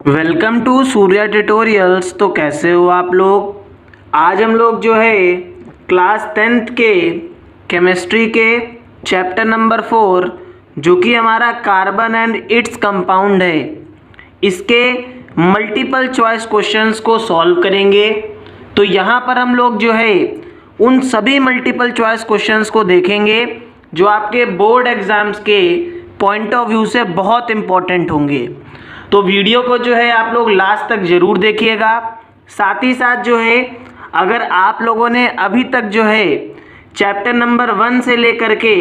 Welcome to Surya tutorials. तो कैसे हो आप लोग। आज हम लोग जो है क्लास 10th के केमिस्ट्री के चैप्टर नंबर 4 जो कि हमारा कार्बन एंड इट्स कंपाउंड है, इसके मल्टीपल चॉइस क्वेश्चंस को सॉल्व करेंगे। तो यहाँ पर हम लोग जो है उन सभी मल्टीपल चॉइस क्वेश्चंस को देखेंगे जो आपके बोर्ड एग्जाम्स के पॉइंट ऑफ व्यू से बहुत इम्पोर्टेंट होंगे। तो वीडियो को जो है आप लोग लास्ट तक ज़रूर देखिएगा। साथ ही साथ जो है अगर आप लोगों ने अभी तक जो है चैप्टर नंबर 1 से लेकर के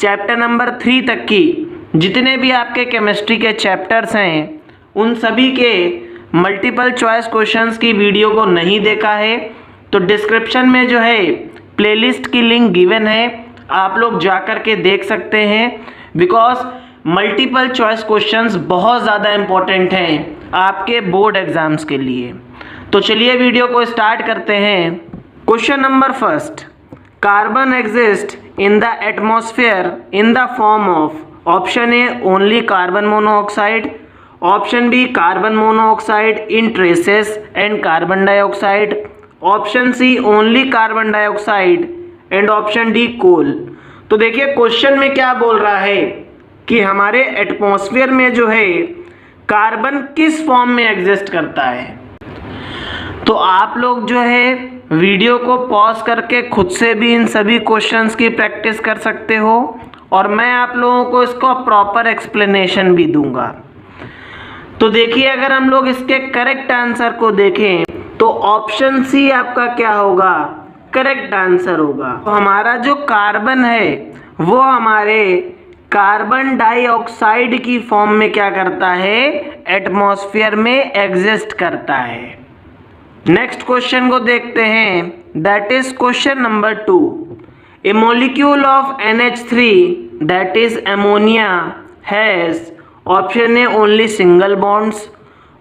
चैप्टर नंबर 3 तक की जितने भी आपके केमिस्ट्री के चैप्टर्स हैं उन सभी के मल्टीपल चॉइस क्वेश्चंस की वीडियो को नहीं देखा है तो डिस्क्रिप्शन में जो है प्लेलिस्ट की लिंक गिवन है, आप लोग जा कर के देख सकते हैं। बिकॉज मल्टीपल चॉइस क्वेश्चंस बहुत ज़्यादा इम्पोर्टेंट हैं आपके बोर्ड एग्जाम्स के लिए। तो चलिए वीडियो को स्टार्ट करते हैं। Question number 1, carbon exist in the atmosphere in the form of option A only carbon monoxide, option B carbon monoxide in traces and carbon dioxide, option C only carbon dioxide and option D coal. तो देखिए question में क्या बोल रहा है कि हमारे atmosphere में जो है कार्बन किस फॉर्म में एग्जिस्ट करता है। तो आप लोग जो है वीडियो को पॉज करके खुद से भी इन सभी क्वेश्चंस की प्रैक्टिस कर सकते हो और मैं आप लोगों को इसको प्रॉपर एक्सप्लेनेशन भी दूंगा। तो देखिए अगर हम लोग इसके करेक्ट आंसर को देखें तो ऑप्शन सी आपका क्या होगा, करेक्ट आंसर होगा। तो हमारा जो कार्बन है वो हमारे कार्बन डाइऑक्साइड की फॉर्म में क्या करता है, एटमॉस्फेयर में एग्जिस्ट करता है। नेक्स्ट क्वेश्चन को देखते हैं, that is question number 2। A molecule of NH3 that is ammonia has option A only single bonds,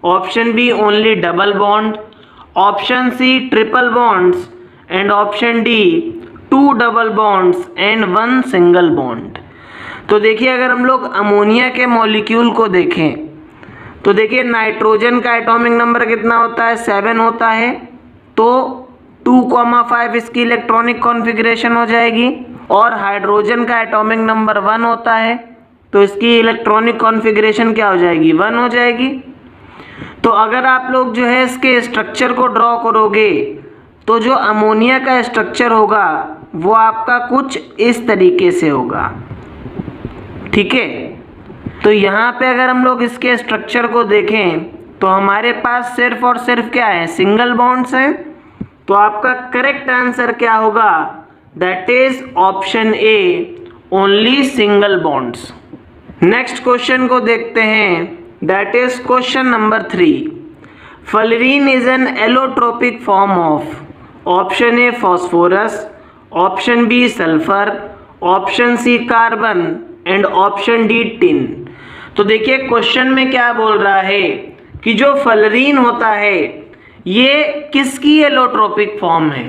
option B only double bond, option C triple bonds and option D 2 double bonds and 1 single bond. तो देखिए अगर हम लोग ammonia के molecule को देखें तो देखिए नाइट्रोजन का एटॉमिक नंबर कितना होता है, 7 होता है। तो 2,5 इसकी इलेक्ट्रॉनिक कॉन्फ़िगरेशन हो जाएगी और हाइड्रोजन का एटॉमिक नंबर 1 होता है तो इसकी इलेक्ट्रॉनिक कॉन्फ़िगरेशन क्या हो जाएगी, 1 हो जाएगी। तो अगर आप लोग जो है इसके स्ट्रक्चर को ड्रॉ करोगे तो जो अमोनिया का स्ट्रक्चर होगा वो आपका कुछ इस तरीके से होगा, ठीक है। तो यहाँ पे अगर हम लोग इसके स्ट्रक्चर को देखें तो हमारे पास सिर्फ और सिर्फ क्या है, सिंगल बॉन्ड्स हैं। तो आपका करेक्ट आंसर क्या होगा, that is option A only single bonds. Next question को देखते हैं, that is question number 3। Fluorine is an allotropic form of option A phosphorus, option B sulphur, option C carbon and option D tin. तो देखिए question में क्या बोल रहा है कि जो फ्लोरीन होता है ये किसकी एलोट्रोपिक फॉर्म है।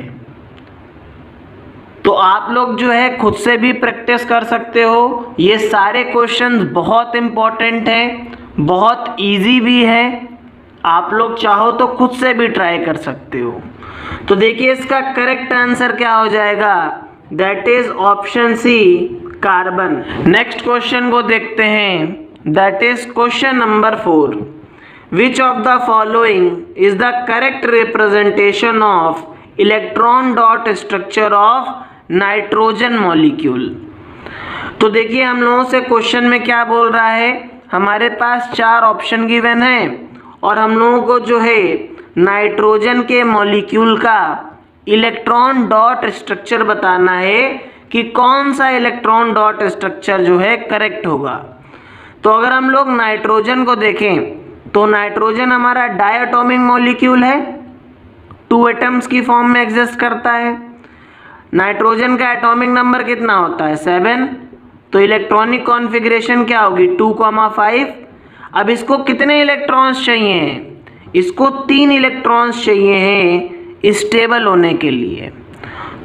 तो आप लोग जो है खुद से भी प्रैक्टिस कर सकते हो। ये सारे क्वेश्चंस बहुत इंपॉर्टेंट हैं, बहुत इजी भी है। आप लोग चाहो तो खुद से भी ट्राई कर सकते हो। तो देखिए इसका करेक्ट आंसर क्या हो जाएगा, that is option C carbon. Next question को देखते हैं, that is question number 4। Which of the following is the correct representation of electron dot structure of nitrogen molecule. तो देखिए हम लोगों से क्वेश्चन में क्या बोल रहा है, हमारे पास 4 ऑप्शन गिवन है और हम लोगों को जो है नाइट्रोजन के मॉलिक्यूल का इलेक्ट्रॉन डॉट स्ट्रक्चर बताना है कि कौन सा इलेक्ट्रॉन डॉट स्ट्रक्चर जो है करेक्ट होगा। तो अगर हम लोग नाइट्रोजन को देखें तो नाइट्रोजन हमारा डायटोमिक मॉलिक्यूल है, 2 एटम्स की फॉर्म में एग्जिस्ट करता है। नाइट्रोजन का एटॉमिक नंबर कितना होता है, 7। तो इलेक्ट्रॉनिक कॉन्फ़िगरेशन क्या होगी, 2,5। अब इसको कितने इलेक्ट्रॉन्स चाहिए हैं, इसको 3 इलेक्ट्रॉन्स चाहिए हैं स्टेबल होने के लिए।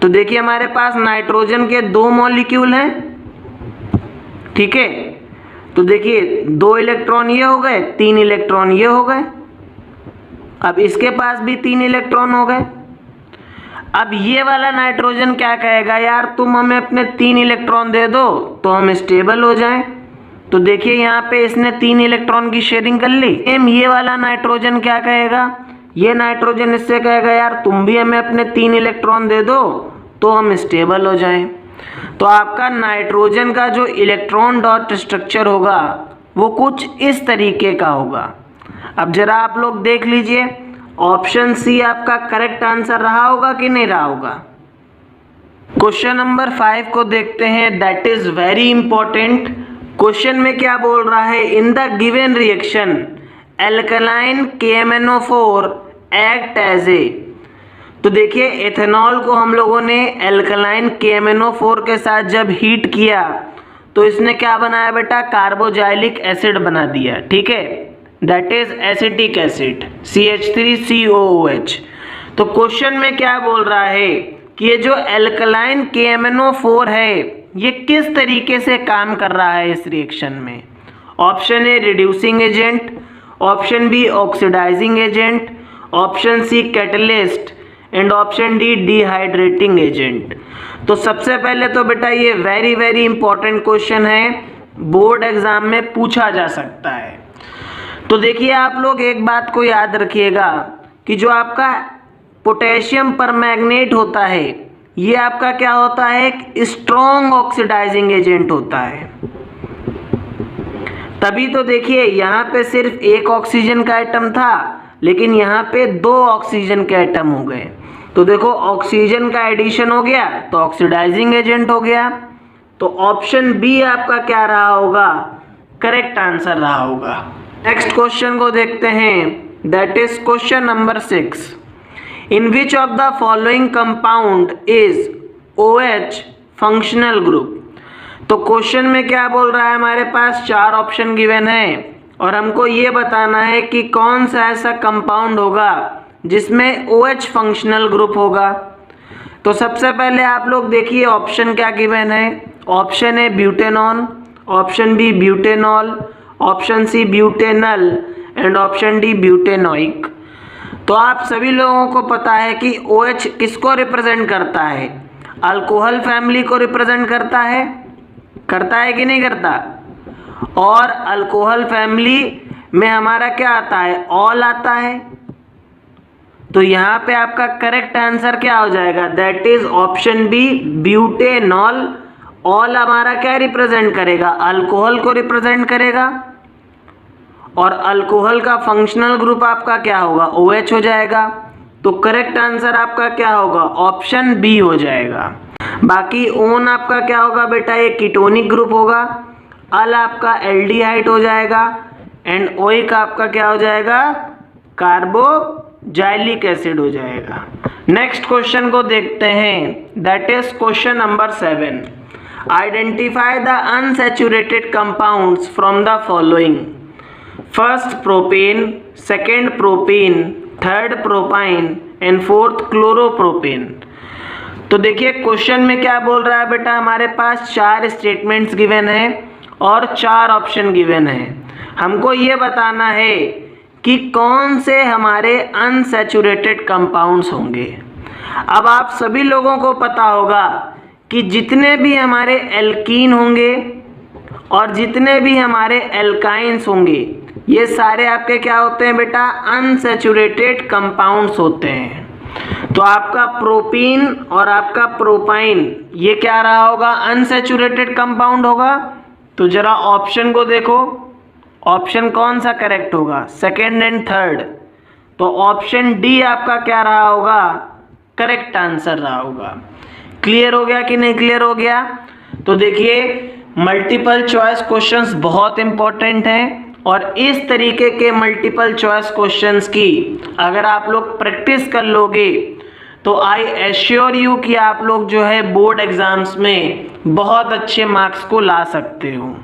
तो देखिए हमारे पास नाइट्रोजन के 2 मॉलिक्यूल हैं, ठीक है। तो देखिए 2 इलेक्ट्रॉन ये हो गए, 3 इलेक्ट्रॉन ये हो गए। अब इसके पास भी 3 इलेक्ट्रॉन हो गए। अब ये वाला नाइट्रोजन क्या कहेगा, यार तुम हमें अपने 3 इलेक्ट्रॉन दे दो तो हम स्टेबल हो जाएं। तो देखिए यहाँ पे इसने 3 इलेक्ट्रॉन की शेयरिंग कर ली। सेम ये वाला नाइट्रोजन क्या कहेगा, ये नाइट्रोजन इससे कहेगा यार तुम भी हमें अपने 3 इलेक्ट्रॉन दे दो तो हम स्टेबल हो जाएं। तो आपका नाइट्रोजन का जो इलेक्ट्रॉन डॉट स्ट्रक्चर होगा वो कुछ इस तरीके का होगा। अब जरा आप लोग देख लीजिए, ऑप्शन सी आपका करेक्ट आंसर रहा होगा कि नहीं रहा होगा। क्वेश्चन नंबर 5 को देखते हैं, that is very important. Question में क्या बोल रहा है, in the given reaction alkaline KMnO4 act as a. तो देखिए एथेनॉल को हम लोगों ने एल्कलाइन KMnO4 के साथ जब हीट किया तो इसने क्या बनाया बेटा, कार्बोजाइलिक एसिड बना दिया, ठीक है, that is acetic acid CH3COOH। तो क्वेश्चन में क्या बोल रहा है कि ये जो एल्कलाइन KMnO4 है ये किस तरीके से काम कर रहा है इस रिएक्शन में। Option A reducing agent, option B oxidising agent, option C catalyst and option D dehydrating agent. तो सबसे पहले तो बेटा ये वेरी वेरी इंपॉर्टेंट क्वेश्चन है, बोर्ड एग्जाम में पूछा जा सकता है। तो देखिए आप लोग एक बात को याद रखिएगा कि जो आपका पोटेशियम परमैंगनेट होता है ये आपका क्या होता है, एक स्ट्रॉन्ग ऑक्सीडाइजिंग एजेंट होता है। तभी तो देखिए यहाँ पे सिर्फ एक ऑक्सीजन का एटम था लेकिन यहाँ पे 2 ऑक्सीजन के एटम हो गए। तो देखो ऑक्सीजन का एडिशन हो गया तो ऑक्सीडाइजिंग एजेंट हो गया। तो ऑप्शन बी आपका क्या रहा होगा, करेक्ट आंसर रहा होगा। नेक्स्ट क्वेश्चन को देखते हैं, that is question number 6। In which of the following compound is OH functional group. तो क्वेश्चन में क्या बोल रहा है, हमारे पास 4 ऑप्शन गिवन है और हमको ये बताना है कि कौन सा ऐसा कंपाउंड होगा जिसमें OH फंक्शनल ग्रुप होगा। तो सबसे पहले आप लोग देखिए ऑप्शन क्या गिवन है। Option A butanone, option B butanol, option C butanal and option D butanoic. तो आप सभी लोगों को पता है कि OH किसको रिप्रेजेंट करता है, अल्कोहल फैमिली को रिप्रेजेंट करता है कि नहीं करता। और अल्कोहल फैमिली में हमारा क्या आता है, ऑल आता है। तो यहाँ पे आपका करेक्ट आंसर क्या हो जाएगा, that is option B butanol. ऑल हमारा क्या रिप्रेजेंट करेगा, अल्कोहल को रिप्रेजेंट करेगा और अल्कोहल का फंक्शनल ग्रुप आपका क्या होगा, OH हो जाएगा। तो करेक्ट आंसर आपका क्या होगा, ऑप्शन बी हो जाएगा। बाकी ओन आपका क्या होगा बेटा, ये कीटोनिक ग्रुप होगा। अल आपका एल्डिहाइड हो जाएगा एंड ओइक आपका क्या हो जाएगा, कार्बोजाइलिक एसिड हो जाएगा। नेक्स्ट क्वेश्चन को देखते हैं, that is question number 7। Identify the unsaturated compounds from the following. First propane, second propane, third propyne and fourth chloropropane. तो देखिए क्वेश्चन में क्या बोल रहा है बेटा, हमारे पास 4 स्टेटमेंट्स गिवन हैं और 4 ऑप्शन गिवन हैं। हमको ये बताना है कि कौन से हमारे अनसैचुरेटेड कंपाउंड्स होंगे। अब आप सभी लोगों को पता होगा कि जितने भी हमारे एल्कीन होंगे और जितने भी हमारे एल्काइंस होंगे ये सारे आपके क्या होते हैं बेटा, अनसैचुरेटेड कंपाउंड्स होते हैं। तो आपका प्रोपीन और आपका प्रोपाइन ये क्या रहा होगा, अनसैचुरेटेड कंपाउंड होगा। तो जरा ऑप्शन को देखो, ऑप्शन कौन सा करेक्ट होगा, सेकेंड एंड थर्ड। तो ऑप्शन डी आपका क्या रहा होगा, करेक्ट आंसर रहा होगा। क्लियर हो गया कि नहीं क्लियर हो गया। तो देखिए मल्टीपल चॉइस क्वेश्चंस बहुत इंपॉर्टेंट हैं और इस तरीके के मल्टीपल चॉइस क्वेश्चंस की अगर आप लोग प्रैक्टिस कर लोगे तो आई एश्योर यू कि आप लोग जो है बोर्ड एग्जाम्स में बहुत अच्छे मार्क्स को ला सकते हो।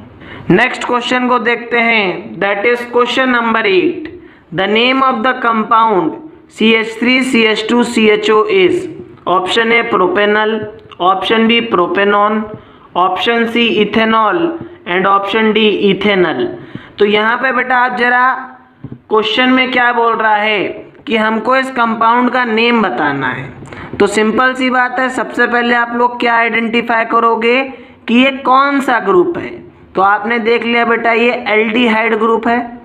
नेक्स्ट क्वेश्चन को देखते हैं, that is question number 8। The name of the compound CH3CH2CHO is. Option A propanal, option B propanone, option C ethanol and option D ethanal. तो यहाँ पे बेटा आप जरा क्वेश्चन में क्या बोल रहा है कि हमको इस कंपाउंड का नेम बताना है। तो सिंपल सी बात है, सबसे पहले आप लोग क्या आइडेंटिफाई करोगे कि ये कौन सा ग्रुप है। तो आपने देख लिया बेटा ये एल्डिहाइड ग्रुप है।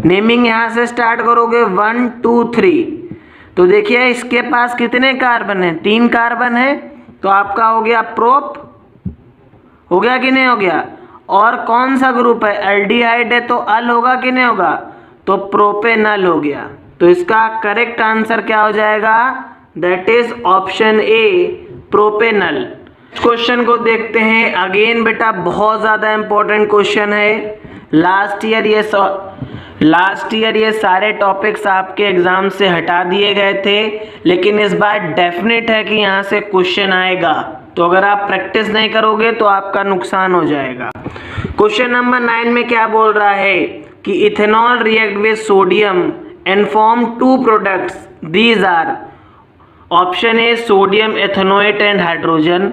नेमिंग यहाँ से स्टार्ट करोगे 1 2 3। तो देखिए इसके पास कितने कार्बन है, 3 कार्बन है। तो आपका हो गया प्रोप, हो गया कि नहीं हो गया। और कौन सा ग्रुप है, एल्डिहाइड है, तो अल होगा कि नहीं होगा, तो प्रोपेनल हो गया। तो इसका करेक्ट आंसर क्या हो जाएगा, that is option A, propanal. Question को देखते हैं। अगेन बेटा बहुत ज़्यादा इंपॉर्टेंट क्वेश्चन है। लास्ट ईयर ये सारे टॉपिक्स आपके एग्जाम से हटा दिए गए थे, लेकिन इस बार डेफिनेट है कि यहाँ से क्वेश्चन आएगा। तो अगर आप प्रैक्टिस नहीं करोगे तो आपका नुकसान हो जाएगा। क्वेश्चन नंबर 9 में क्या बोल रहा है कि ethanol react with sodium and form 2 products, these are option A sodium ethanoate and hydrogen,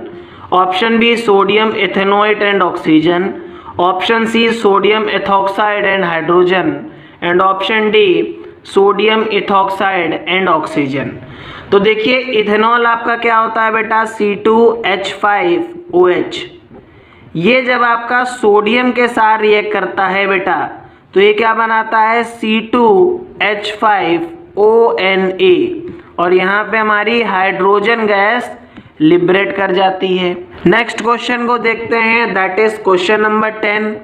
option B sodium ethanoate and oxygen, option C sodium ethoxide and hydrogen and option D sodium ethoxide and oxygen. तो देखिए ethanol आपका क्या होता है बेटा, C2H5OH। ये जब आपका सोडियम के साथ रिएक्ट करता है बेटा तो ये क्या बनाता है, C2H5ONA, और यहाँ पे हमारी हाइड्रोजन गैस लिबरेट कर जाती है। नेक्स्ट क्वेश्चन को देखते हैं, that is question number 10।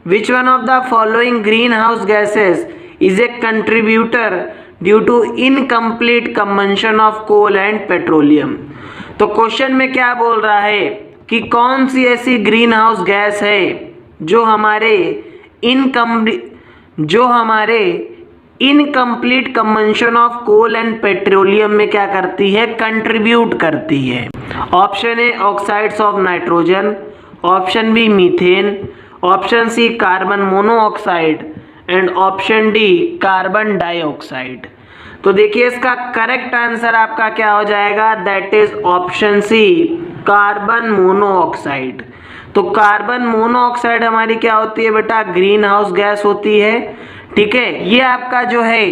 Which one of the following green house gases is a contributor due to incomplete combustion of coal and petroleum. तो क्वेश्चन में क्या बोल रहा है कि कौन सी ऐसी ग्रीन हाउस गैस है जो हमारे incomplete combustion of coal and petroleum में क्या करती है, कंट्रीब्यूट करती है। Option A oxides of nitrogen, option B methane, option C carbon monoxide and option D carbon dioxide. तो देखिए इसका करेक्ट आंसर आपका क्या हो जाएगा, that is option C, carbon monoxide. तो कार्बन मोनोऑक्साइड हमारी क्या होती है बेटा, ग्रीन हाउस गैस होती है। ठीक है, ये आपका जो है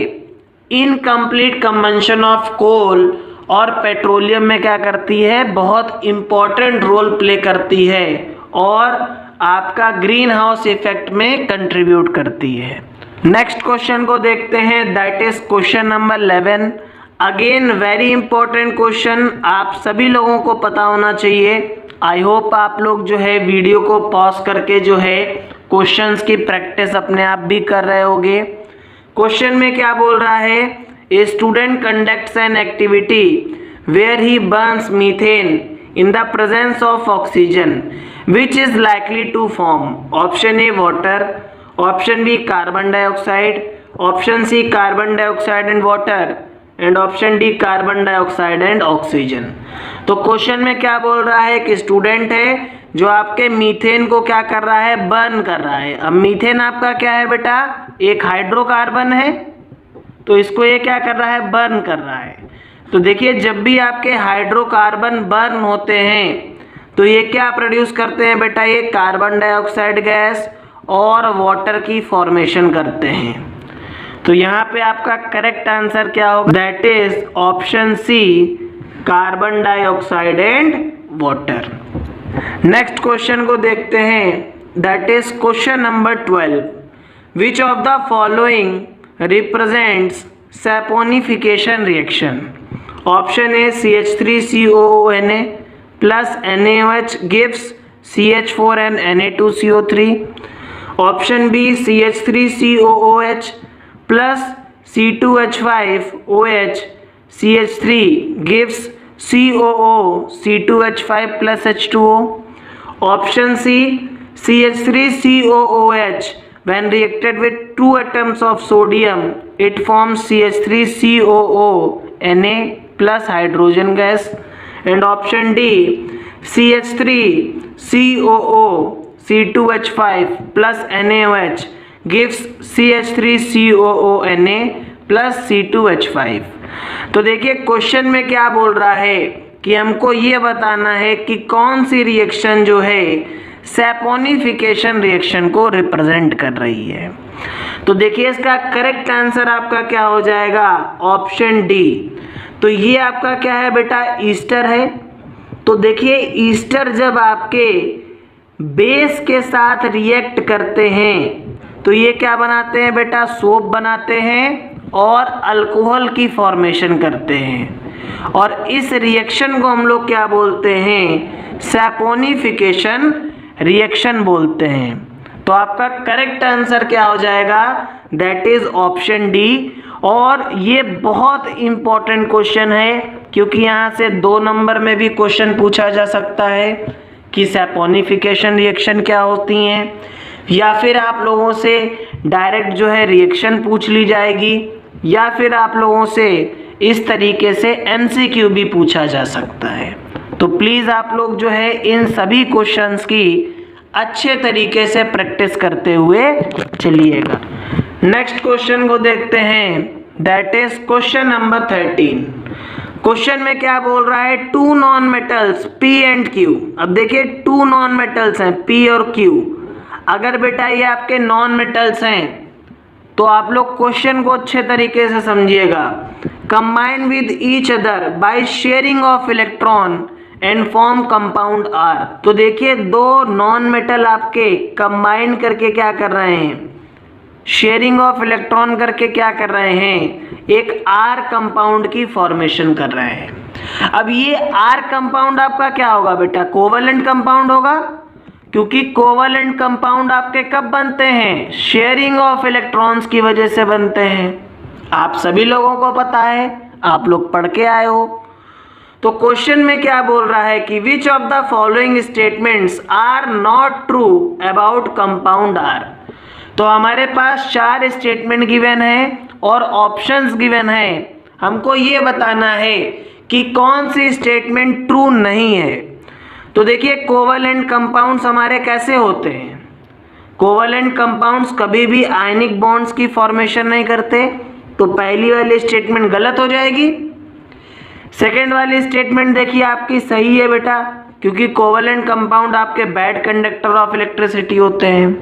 इनकम्प्लीट कंबंशन ऑफ कोल और पेट्रोलियम में क्या करती है, बहुत इंपॉर्टेंट रोल प्ले करती है और आपका ग्रीन हाउस इफेक्ट में कंट्रीब्यूट करती है। नेक्स्ट क्वेश्चन को देखते हैं, that is question number 11। Again very important question, आप सभी लोगों को पता होना चाहिए। आई होप आप लोग जो है वीडियो को पॉज करके जो है क्वेश्चंस की प्रैक्टिस अपने आप भी कर रहे होगे। क्वेश्चन में क्या बोल रहा है, a student conducts an activity where he burns methane in the presence of oxygen, which is likely to form option A water, option B carbon dioxide, option C carbon dioxide and water and option D carbon dioxide and oxygen। तो question में क्या बोल रहा है कि student है जो आपके मीथेन को क्या कर रहा है, बर्न कर रहा है। अब मीथेन आपका क्या है बेटा, एक हाइड्रोकार्बन है, तो इसको ये क्या कर रहा है, बर्न कर रहा है। तो देखिए जब भी आपके हाइड्रोकार्बन बर्न होते हैं तो ये क्या प्रोड्यूस करते हैं बेटा, ये कार्बन डाइऑक्साइड गैस और वाटर की फॉर्मेशन करते हैं। तो यहाँ पे आपका करेक्ट आंसर क्या होगा, that is option C, carbon dioxide and water. Next question को देखते हैं, that is question number 12। Which of the following represents saponification reaction. Option A CH3COONA plus NaOH gives CH4 and Na2CO3, option B CH3COOH plus C2H5OH CH3 gives COO C2H5 plus H2O, option C CH3COOH when reacted with 2 atoms of sodium it forms CH3COONA plus hydrogen gas, and option D CH3COO C2H5 plus NaOH gives CH3COONA plus C2H5। तो देखिए question में क्या बोल रहा है कि हमको ये बताना है कि कौन सी रिएक्शन जो है सैपोनिफिकेशन रिएक्शन को रिप्रेजेंट कर रही है। तो देखिए इसका करेक्ट आंसर आपका क्या हो जाएगा, ऑप्शन डी। तो ये आपका क्या है बेटा, ईस्टर है। तो देखिए ईस्टर जब आपके बेस के साथ रिएक्ट करते हैं तो ये क्या बनाते हैं बेटा, सोप बनाते हैं और अल्कोहल की फॉर्मेशन करते हैं, और इस रिएक्शन को हम लोग क्या बोलते हैं, सैपोनिफिकेशन रिएक्शन बोलते हैं। तो आपका करेक्ट आंसर क्या हो जाएगा, दैट इज ऑप्शन डी। और ये बहुत इंपॉर्टेंट क्वेश्चन है क्योंकि यहाँ से 2 नंबर में भी क्वेश्चन पूछा जा सकता है कि सैपोनिफिकेशन रिएक्शन क्या होती हैं, या फिर आप लोगों से डायरेक्ट जो है रिएक्शन पूछ ली जाएगी, या फिर आप लोगों से इस तरीके से एमसीक्यू भी पूछा जा सकता है। तो प्लीज़ आप लोग जो है इन सभी क्वेश्चंस की अच्छे तरीके से प्रैक्टिस करते हुए चलिएगा। नेक्स्ट क्वेश्चन को देखते हैं, that is question number 13। Question में क्या बोल रहा है, 2 non metals P and Q। अब देखिए 2 नॉन मेटल्स हैं P और Q। अगर बेटा ये आपके नॉन मेटल्स हैं तो आप लोग क्वेश्चन को अच्छे तरीके से समझिएगा। Combine with each other by sharing of electron and form compound R। तो देखिए 2 नॉन मेटल आपके कंबाइन करके क्या कर रहे हैं, शेयरिंग ऑफ इलेक्ट्रॉन करके क्या कर रहे हैं, एक R कंपाउंड की फॉर्मेशन कर रहे हैं। अब ये R कंपाउंड आपका क्या होगा बेटा, कोवैलेंट कंपाउंड होगा, क्योंकि कोवैलेंट कंपाउंड आपके कब बनते हैं, शेयरिंग ऑफ इलेक्ट्रॉन्स की वजह से बनते हैं। आप सभी लोगों को पता है, आप लोग पढ़ के आए हो। तो क्वेश्चन में क्या बोल रहा है कि which of the following statements are not true about compound R। तो हमारे पास 4 स्टेटमेंट गिवन है और ऑप्शंस गिवन है। हमको ये बताना है कि कौन सी स्टेटमेंट ट्रू नहीं है। तो देखिए कोवैलेंट कंपाउंड्स हमारे कैसे होते हैं, कोवैलेंट कंपाउंड्स कभी भी आयनिक बॉन्ड्स की फॉर्मेशन नहीं करते। तो पहली वाली स्टेटमेंट गलत हो जाएगी। सेकेंड वाली स्टेटमेंट देखिए आपकी सही है बेटा, क्योंकि कोवैलेंट कंपाउंड आपके बैड कंडक्टर ऑफ इलेक्ट्रिसिटी होते हैं।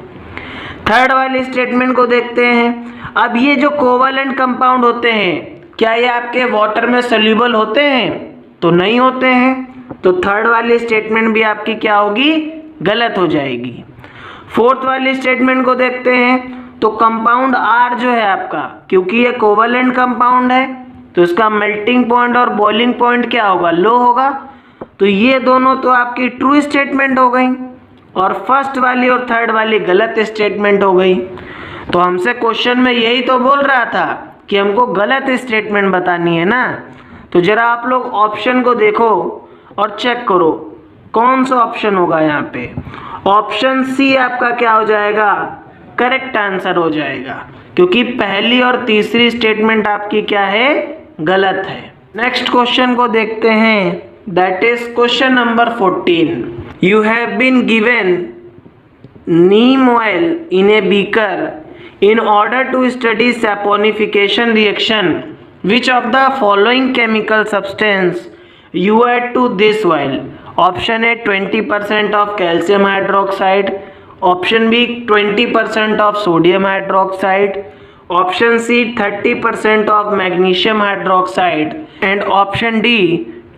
थर्ड वाली स्टेटमेंट को देखते हैं। अब ये जो कोवैलेंट कंपाउंड होते हैं क्या ये आपके वाटर में सोल्यूबल होते हैं, तो नहीं होते हैं। तो थर्ड वाली स्टेटमेंट भी आपकी क्या होगी, गलत हो जाएगी। फोर्थ वाली स्टेटमेंट को देखते हैं। तो कंपाउंड R जो है आपका, क्योंकि ये कोवैलेंट कंपाउंड है तो इसका मेल्टिंग पॉइंट और बॉइलिंग पॉइंट क्या होगा, लो होगा। तो ये दोनों तो आपकी ट्रू स्टेटमेंट हो गई, और फर्स्ट वाली और थर्ड वाली गलत स्टेटमेंट हो गई। तो हमसे क्वेश्चन में यही तो बोल रहा था कि हमको गलत स्टेटमेंट बतानी है ना। तो जरा आप लोग ऑप्शन को देखो और चेक करो कौन सा ऑप्शन होगा यहाँ पे। ऑप्शन सी आपका क्या हो जाएगा, करेक्ट आंसर हो जाएगा, क्योंकि पहली और तीसरी स्टेटमेंट आपकी क्या है, गलत है। नेक्स्ट क्वेश्चन को देखते हैं, that is question number 14। You have been given neem oil in a beaker in order to study saponification reaction. Which of the following chemical substance you add to this oil? Option A 20% of calcium hydroxide, option B 20% of sodium hydroxide, option C 30% of magnesium hydroxide, and option D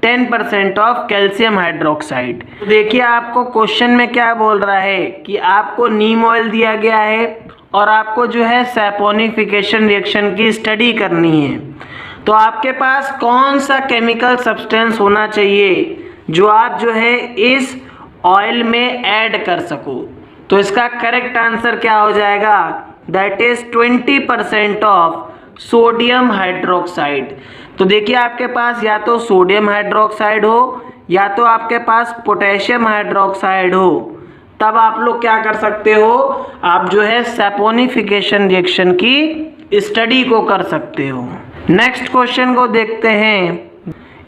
10% of calcium hydroxide. तो देखिए आपको question में क्या बोल रहा है कि आपको नीम ऑयल दिया गया है और आपको जो है सैपोनिफिकेशन रिएक्शन की स्टडी करनी है। तो आपके पास कौन सा केमिकल सब्सटेंस होना चाहिए जो आप जो है इस ऑयल में ऐड कर सको। तो इसका करेक्ट आंसर क्या हो जाएगा, that is 20% of sodium hydroxide. तो देखिए आपके पास या तो सोडियम हाइड्रोक्साइड हो या तो आपके पास पोटेशियम हाइड्रोक्साइड हो, तब आप लोग क्या कर सकते हो, आप जो है सैपोनिफिकेशन रिएक्शन की स्टडी को कर सकते हो। नेक्स्ट क्वेश्चन को देखते हैं।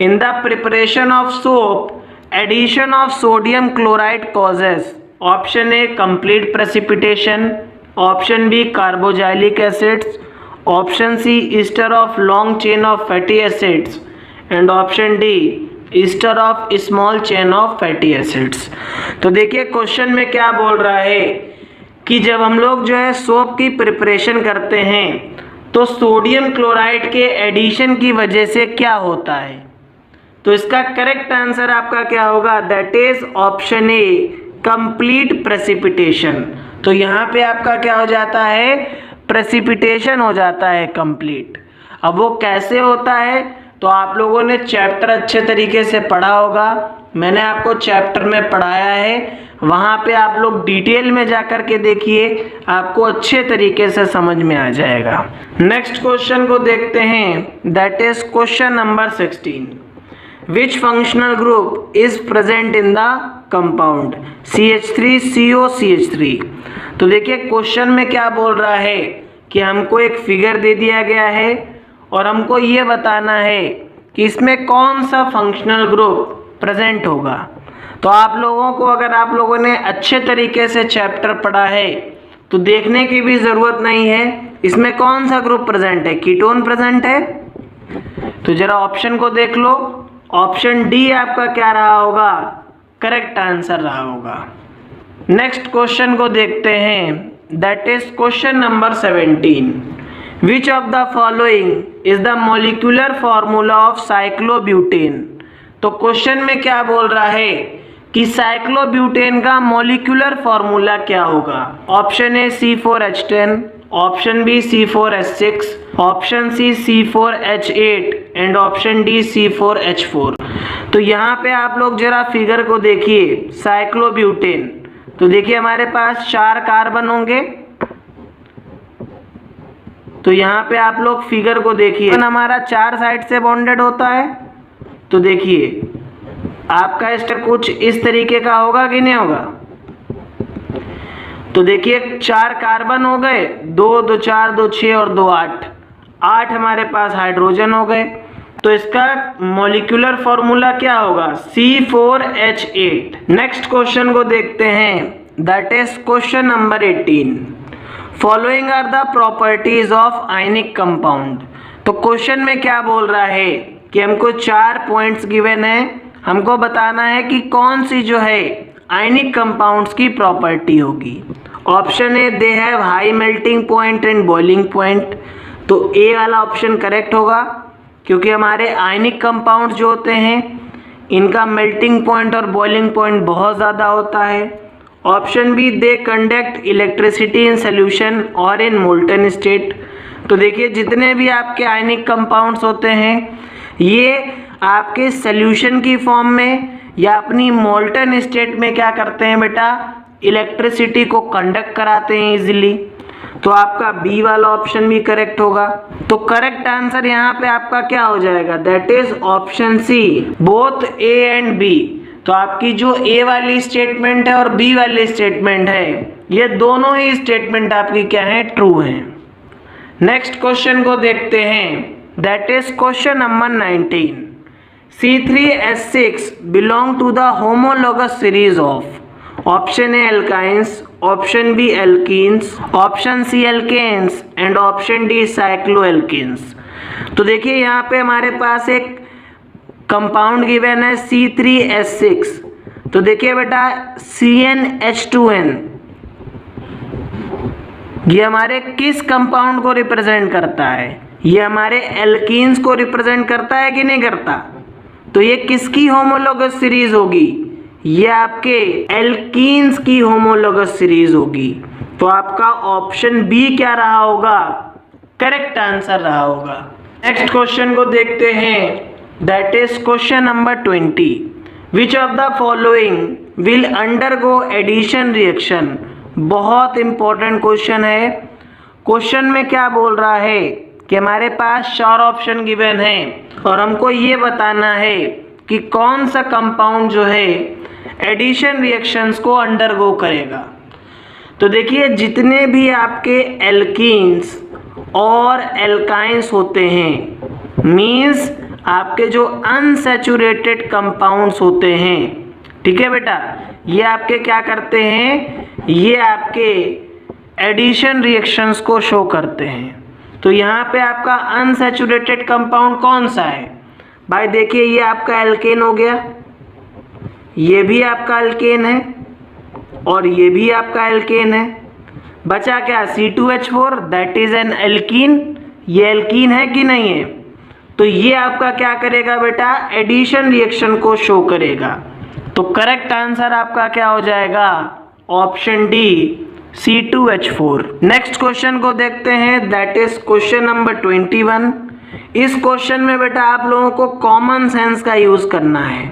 In the preparation of soap addition of sodium chloride causes, option A complete precipitation, option B carboxylic acids, option C ester of long chain of fatty acids, and option D ester of small chain of fatty acids. तो देखिए question में क्या बोल रहा है कि जब हम लोग जो है सोप की प्रिपरेशन करते हैं तो सोडियम क्लोराइड के एडिशन की वजह से क्या होता है। तो इसका करेक्ट आंसर आपका क्या होगा, that is option A, complete precipitation. तो यहाँ पे आपका क्या हो जाता है, प्रेसिपिटेशन हो जाता है कंप्लीट। अब वो कैसे होता है, तो आप लोगों ने चैप्टर अच्छे तरीके से पढ़ा होगा, मैंने आपको चैप्टर में पढ़ाया है, वहाँ पे आप लोग डिटेल में जा कर के देखिए, आपको अच्छे तरीके से समझ में आ जाएगा। नेक्स्ट क्वेश्चन को देखते हैं, that is question number 16। Which functional group is present in the compound CH3COCH3। तो देखिए क्वेश्चन में क्या बोल रहा है कि हमको एक फिगर दे दिया गया है और हमको ये बताना है कि इसमें कौन सा फंक्शनल ग्रुप प्रेजेंट होगा। तो आप लोगों को, अगर आप लोगों ने अच्छे तरीके से चैप्टर पढ़ा है तो देखने की भी ज़रूरत नहीं है इसमें कौन सा ग्रुप प्रेजेंट है, कीटोन प्रेजेंट है। तो जरा ऑप्शन को देख लो, ऑप्शन डी आपका क्या रहा होगा, करेक्ट आंसर रहा होगा। नेक्स्ट क्वेश्चन को देखते हैं, that is question number 17। Which of the following is the molecular formula of cyclobutane. तो क्वेश्चन में क्या बोल रहा है कि साइक्लोब्यूटेन का मॉलिक्यूलर फॉर्मूला क्या होगा। Option A C4H10, option B C4H6, option C C4H8 and option D C4H4। तो यहाँ पे आप लोग जरा फिगर को देखिए, साइक्लोब्यूटेन। तो देखिए हमारे पास 4 कार्बन होंगे, तो यहाँ पे आप लोग फिगर को देखिए, हमारा 4 साइड से बॉन्डेड होता है। तो देखिए आपका स्ट्रक्चर कुछ इस तरीके का होगा कि नहीं होगा। तो देखिए 4 कार्बन हो गए, 2 2 4 2 6 और 2 8, 8 हमारे पास हाइड्रोजन हो गए। तो इसका मॉलिक्यूलर फॉर्मूला क्या होगा, C4H8। नेक्स्ट क्वेश्चन को देखते हैं, that is question number 18। Following are the properties of ionic compound. तो क्वेश्चन में क्या बोल रहा है कि हमको 4 पॉइंट्स गिवन है, हमको बताना है कि कौन सी जो है आयनिक कंपाउंड्स की प्रॉपर्टी होगी। Option A, they have high melting point and boiling point. तो ए वाला ऑप्शन करेक्ट होगा, क्योंकि हमारे आयनिक कंपाउंड्स जो होते हैं इनका मेल्टिंग पॉइंट और बॉइलिंग पॉइंट बहुत ज़्यादा होता है। Option B, they conduct electricity in solution और इन मोल्टन स्टेट। तो देखिए जितने भी आपके आयनिक कंपाउंड्स होते हैं ये आपके सोल्यूशन की फॉर्म में या अपनी मोल्टन स्टेट में क्या करते हैं बेटा, इलेक्ट्रिसिटी को कंडक्ट कराते हैं इजीली। तो आपका बी वाला ऑप्शन भी करेक्ट होगा। तो करेक्ट आंसर यहाँ पे आपका क्या हो जाएगा, that is option C, both A and B. तो आपकी जो ए वाली स्टेटमेंट है और बी वाली स्टेटमेंट है, ये दोनों ही स्टेटमेंट आपकी क्या है, ट्रू है। नेक्स्ट क्वेश्चन को देखते हैं, that is question number 19। C3H6 belong to the homologous series of option A alkynes, option B alkenes, option C alkanes and option D cycloalkanes। तो देखिए यहाँ पे हमारे पास एक कंपाउंड गिवन है C3H6। तो देखिए बेटा CnH2n ये हमारे किस कंपाउंड को रिप्रेजेंट करता है, ये हमारे एल्कीन्स को रिप्रेजेंट करता है कि नहीं करता। तो ये किसकी होमोलोगस सीरीज होगी, ये आपके एल्कीन्स की होमोलोगस सीरीज होगी। तो आपका ऑप्शन बी क्या रहा होगा, करेक्ट आंसर रहा होगा। नेक्स्ट क्वेश्चन को देखते हैं, that is question number 20। Which of the following will undergo addition reaction. बहुत इंपॉर्टेंट क्वेश्चन है। क्वेश्चन में क्या बोल रहा है कि हमारे पास 4 ऑप्शन गिवन है और हमको ये बताना है कि कौन सा कंपाउंड जो है एडिशन रिएक्शंस को अंडरगो करेगा। तो देखिए जितने भी आपके एल्कीन्स और एल्काइंस होते हैं, मींस आपके जो अनसैचुरेटेड कंपाउंड्स होते हैं, ठीक है बेटा, ये आपके क्या करते हैं, ये आपके एडिशन रिएक्शंस को शो करते हैं। तो यहाँ पे आपका अनसैचुरेटेड कंपाउंड कौन सा है भाई, देखिए ये आपका एल्केन हो गया, ये भी आपका एल्केन है और ये भी आपका एल्केन है। बचा क्या C2H4 that is an alkene. ये एल्कीन है कि नहीं है? तो ये आपका क्या करेगा बेटा, एडिशन रिएक्शन को शो करेगा। तो करेक्ट आंसर आपका क्या हो जाएगा, option D C2H4। Next question को देखते हैं, दैट इज क्वेश्चन नंबर 21। इस क्वेश्चन में बेटा आप लोगों को कॉमन सेंस का यूज करना है।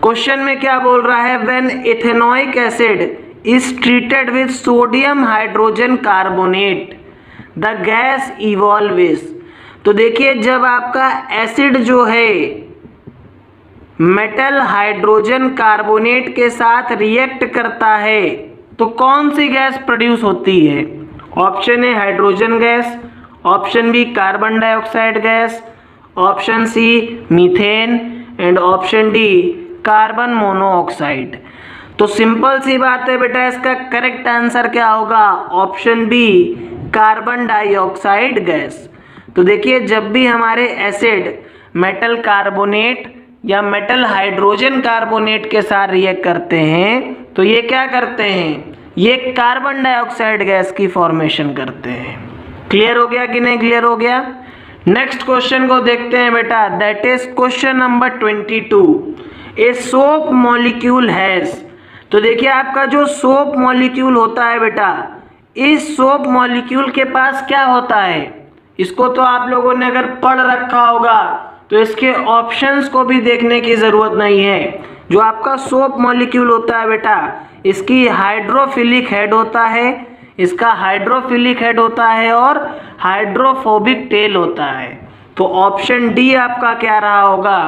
क्वेश्चन में क्या बोल रहा है, when ethanoic acid is treated with sodium hydrogen carbonate the gas evolves. तो देखिए जब आपका एसिड जो है मेटल हाइड्रोजन कार्बोनेट के साथ रिएक्ट करता है तो कौन सी गैस प्रोड्यूस होती है? Option A hydrogen gas, option B carbon dioxide gas, option C methane and option D carbon monoxide. तो सिंपल सी बात है बेटा, इसका करेक्ट आंसर क्या होगा, option B carbon dioxide gas. तो देखिए जब भी हमारे एसिड मेटल कार्बोनेट या मेटल हाइड्रोजन कार्बोनेट के साथ रिएक्ट करते हैं तो ये क्या करते हैं, ये कार्बन डाइऑक्साइड गैस की फॉर्मेशन करते हैं। क्लियर हो गया कि नहीं क्लियर हो गया? नेक्स्ट क्वेश्चन को देखते हैं बेटा, that is question number 22। A soap molecule has. तो देखिए आपका जो सोप मॉलिक्यूल होता है बेटा, इस सोप मॉलिक्यूल के पास क्या होता है, इसको तो आप लोगों ने अगर पढ़ रखा होगा तो इसके ऑप्शंस को भी देखने की ज़रूरत नहीं है। जो आपका सोप मॉलिक्यूल होता है बेटा, इसकी हाइड्रोफिलिक हेड होता है, इसका हाइड्रोफिलिक हेड होता है और हाइड्रोफोबिक टेल होता है। तो ऑप्शन डी आपका क्या रहा होगा,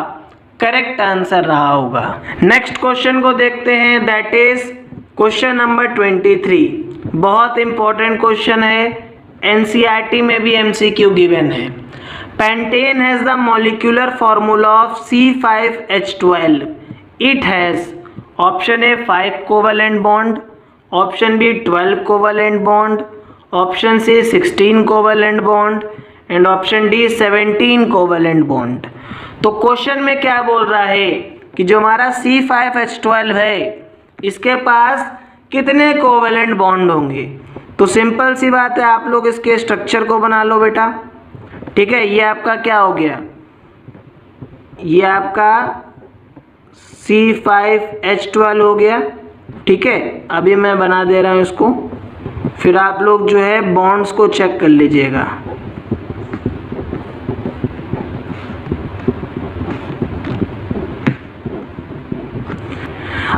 करेक्ट आंसर रहा होगा। नेक्स्ट क्वेश्चन को देखते हैं, दैट इज क्वेश्चन नंबर 23। बहुत इंपॉर्टेंट क्वेश्चन है, एनसीईआरटी में भी एमसीक्यू गिवन है। Pentane has the molecular formula of C5H12। It has option A 5 covalent bond, option B 12 covalent bond, option C 16 covalent bond and option D 17 covalent bond. तो question में क्या बोल रहा है कि जो हमारा C5H12 है इसके पास कितने कोवेलेंट बॉन्ड होंगे। तो सिंपल सी बात है, आप लोग इसके स्ट्रक्चर को बना लो बेटा। ठीक है, ये आपका क्या हो गया, ये आपका C5H12 हो गया। ठीक है, अभी मैं बना दे रहा हूँ इसको, फिर आप लोग जो है बॉन्ड्स को चेक कर लीजिएगा।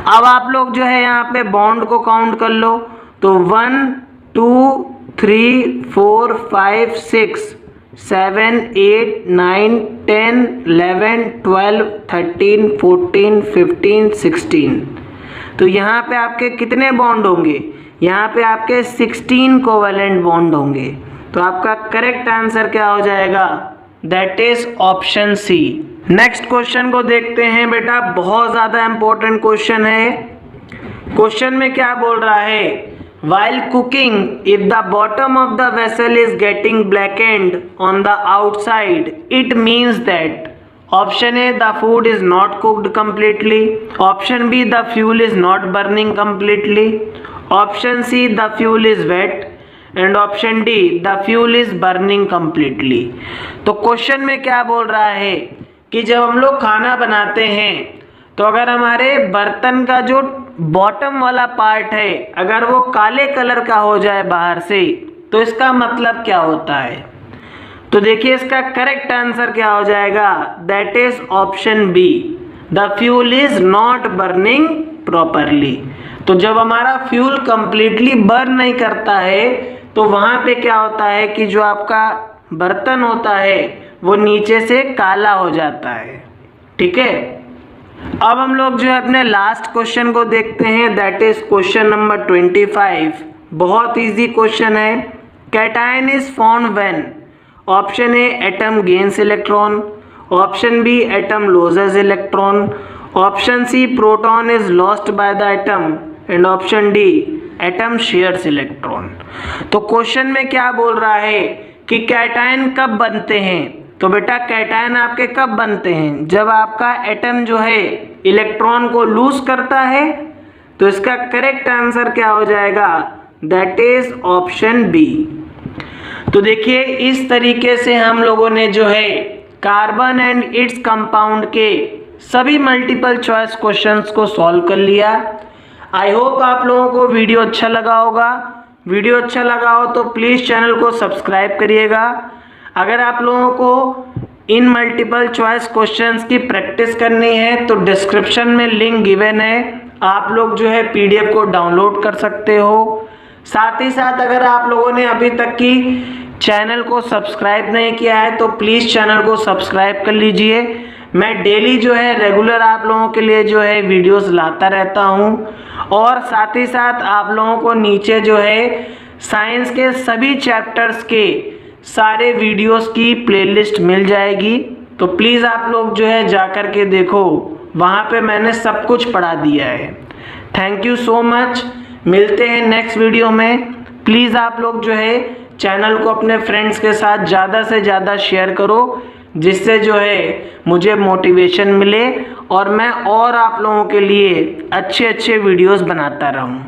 अब आप लोग जो है यहाँ पे बॉन्ड को काउंट कर लो। तो 1 2 3 4 5 6 7 8 9 10 11 12 13 14 15 16। तो यहाँ पे आपके कितने बॉन्ड होंगे, यहाँ पे आपके 16 कोवेलेंट बॉन्ड होंगे। तो आपका करेक्ट आंसर क्या हो जाएगा, that is option C. Next question को देखते हैं बेटा, बहुत ज़्यादा इंपॉर्टेंट क्वेश्चन है। क्वेश्चन में क्या बोल रहा है, while cooking if the bottom of the vessel is getting blackened on the outside it means that option A the food is not cooked completely, option B the fuel is not burning completely, option C the fuel is wet and option D the fuel is burning completely। तो question में क्या बोल रहा है कि जब हम लोग खाना बनाते हैं तो अगर हमारे बर्तन का जो बॉटम वाला पार्ट है अगर वो काले कलर का हो जाए बाहर से तो इसका मतलब क्या होता है। तो देखिए इसका करेक्ट आंसर क्या हो जाएगा, that is option B, the fuel is not burning properly. तो जब हमारा फ्यूल कंप्लीटली बर्न नहीं करता है तो वहाँ पे क्या होता है कि जो आपका बर्तन होता है वो नीचे से काला हो जाता है। ठीक है, अब हम लोग जो है अपने लास्ट क्वेश्चन को देखते हैं, दैट इज क्वेश्चन नंबर 25। बहुत इजी क्वेश्चन है। Cation is formed when, option A atom gains electron, option B atom loses electron, option C proton is lost by the atom and option D atom shares electron. तो question में क्या बोल रहा है कि cation कब बनते हैं। तो बेटा कैटायन आपके कब बनते हैं, जब आपका एटम जो है इलेक्ट्रॉन को लूज करता है। तो इसका करेक्ट आंसर क्या हो जाएगा, दैट इज ऑप्शन बी। तो देखिए इस तरीके से हम लोगों ने जो है कार्बन एंड इट्स कंपाउंड के सभी मल्टीपल चॉइस क्वेश्चंस को सॉल्व कर लिया। आई होप आप लोगों को वीडियो अच्छा लगा होगा। वीडियो अच्छा लगा हो तो प्लीज़ चैनल को सब्सक्राइब करिएगा। अगर आप लोगों को इन मल्टीपल चॉइस क्वेश्चंस की प्रैक्टिस करनी है तो डिस्क्रिप्शन में लिंक गिवन है, आप लोग जो है पीडीएफ को डाउनलोड कर सकते हो। साथ ही साथ अगर आप लोगों ने अभी तक की चैनल को सब्सक्राइब नहीं किया है तो प्लीज़ चैनल को सब्सक्राइब कर लीजिए। मैं डेली जो है रेगुलर आप लोगों के लिए जो है वीडियोस लाता रहता हूँ। और साथ ही साथ आप लोगों को नीचे जो है साइंस के सभी चैप्टर्स के सारे वीडियोस की प्लेलिस्ट मिल जाएगी, तो प्लीज़ आप लोग जो है जा कर के देखो, वहाँ पे मैंने सब कुछ पढ़ा दिया है। Thank you so much. मिलते हैं नेक्स्ट वीडियो में। प्लीज़ आप लोग जो है चैनल को अपने फ्रेंड्स के साथ ज़्यादा से ज़्यादा शेयर करो, जिससे जो है मुझे मोटिवेशन मिले और मैं और आप लोगों के लिए अच्छे अच्छे वीडियोस बनाता रहूं।